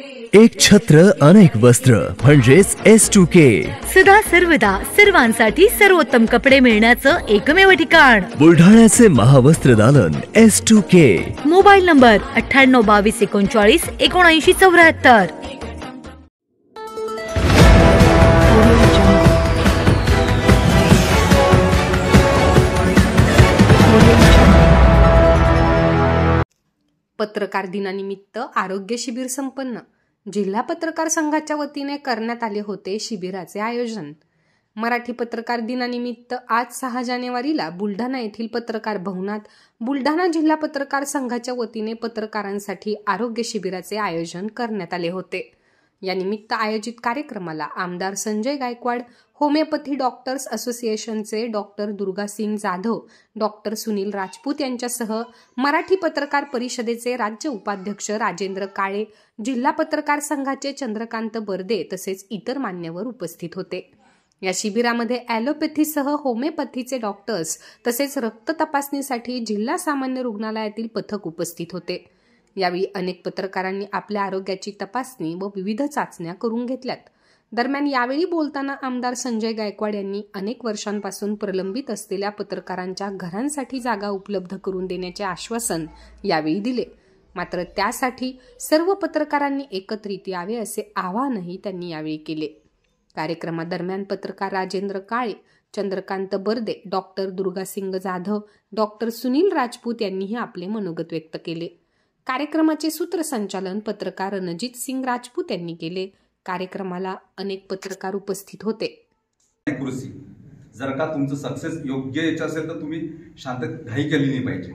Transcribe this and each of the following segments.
एक छत्र अनेक वस्त्र म्हणजेच S2K। सदा सर्वदा सर्वांसाठी सर्वोत्तम कपडे मिळण्याचं एकमेव ठिकाण बुलढाण्याचे महावस्त्र दालन S2K। Mobile number 98 22 39 79 74। पत्रकार दिनानिमित्त आरोग्य शिबिर संपन्न। जिल्हा पत्रकार संघाच्या वतीने करण्यात आले होते शिबिराचे आयोजन। मराठी पत्रकार दिनानिमित्त आज 6 जानेवारीला बुलढाणा येथील पत्रकार भवनात बुलढाणा जिल्हा पत्रकार संघाच्या वतीने पत्रकारांसाठी आरोग्य शिबिराचे आयोजन करण्यात आले होते। या निमित्त आयोजित कार्यक्रमाला आमदार संजय गायकवाड, होमिओपॅथी डॉक्टर्स असोसिएशनचे डॉक्टर दुर्गासिंग जाधव, डॉक्टर सुनील राजपूत यांच्यासह मराठी पत्रकार परिषदेचे राज्य उपाध्यक्ष राजेंद्र काळे, जिल्हा पत्रकार संघाचे चंद्रकांत बर्दे तसेच इतर मान्यवर उपस्थित होते। या शिबिरामध्ये ॲलोपॅथीसह होमिओपॅथीचे डॉक्टर्स तसेच रक्त तपासणीसाठी जिल्हा सामान्य रुग्णालयातील पथक उपस्थित होते। यावेळी अनेक पत्रकारांनी आपल्या आरोग्याची तपासणी व विविध चाचण्या करून घेतल्यात। दरम्यान यावेळी बोलताना आमदार संजय गायकवाड यांनी अनेक वर्षांपासून प्रलंबित असलेल्या पत्रकारांच्या घरांसाठी जागा उपलब्ध करून देण्याचे आश्वासन यावेळी दिले। मात्र त्यासाठी सर्व पत्रकारांनी एकत्रित यावे असे आवाहनही त्यांनी यावेळी केले। कार्यक्रमादरम्यान पत्रकार Rajendra Kale, Chandrakant birthday, doctor दुर्गासिंग Jadhav, doctor Sunil Rajput यांनीही आपले मनोगत व्यक्त केले। कार्यक्रमाचे सूत्रसंचालन पत्रकार रणजित सिंग राजपूत यांनी केले। कार्यक्रमाला अनेक पत्रकार उपस्थित होते। जर का तुमचं सक्सेस योग्य याचं असेल तर तुम्ही शांत घाई केली नाही पाहिजे।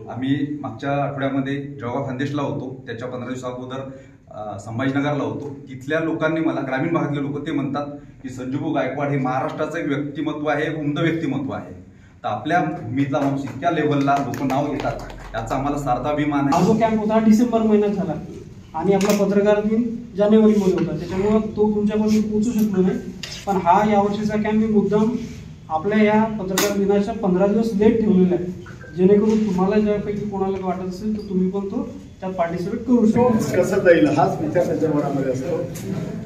आम्ही मागच्या आठवड्यामध्ये जळगाव खानदेशला होतो, त्याच्या 15 दिवसा अगोदर संभाजीनगरला होतो। तिथल्या लोकांनी मला, ग्रामीण भागातले लोक ते म्हणतात की संजूभाऊ गायकवाड हे महाराष्ट्राचं एक व्यक्तिमत्व आहे, उमदं व्यक्तिमत्व आहे। तर आपल्या भूमीतला माणूस इतक्या लेवलला लोक नाव घेतात, याचा आम्हाला सार्थ अभिमान आहे। हा जो कॅम्प होता डिसेंबर महिन्यात झाला आणि आपला पत्रकार दिन जानेवारीमध्ये होता, त्याच्यामुळे तो तुमच्यापर्यंत पोहोचू शकलो नाही। पण हा यावर्षीचा कॅम्प मी मुद्दाम आपल्या या पत्रकार दिनाच्या 15 दिवस लेट ठेवलेला आहे, जेणेकरून तुम्हाला ज्यापैकी कोणाला वाटत असेल तर तुम्ही पण तो त्यात पार्टिसिपेट करू शकता। कसं जाईल हाच विचार त्याच्या मनामध्ये असतो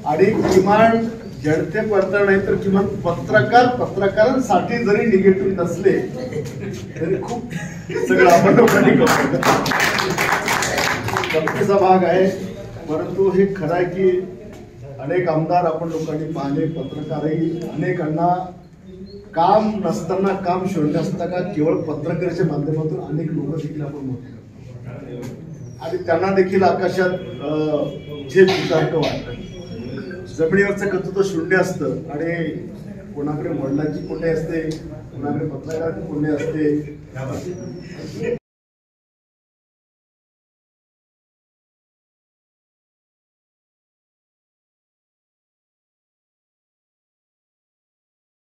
आणि किमान जडते पडता नाही तर किमान पत्रकारांसाठी जरी निगेटिव्ह नसले तरी खूप सगळं आपण लोकांनी गमतीचा भाग आहे। परंतु हे खरं आहे की अनेक आमदार आपण लोकांनी पाहिले, पत्रकारही अनेकांना काम नसताना काम शोधले असता का केवळ पत्रकाराच्या माध्यमातून अनेक लोक देखील आपण मोठे करतो आणि त्यांना देखील आकाशात झेप उतारकं वाटतं। जमिनीवरचं कर्तृत्व शून्य असतं आणि कोणाकडे वडिलांची पुण्य असते, कोणाकडे पत्रकारांची पुण्य असते।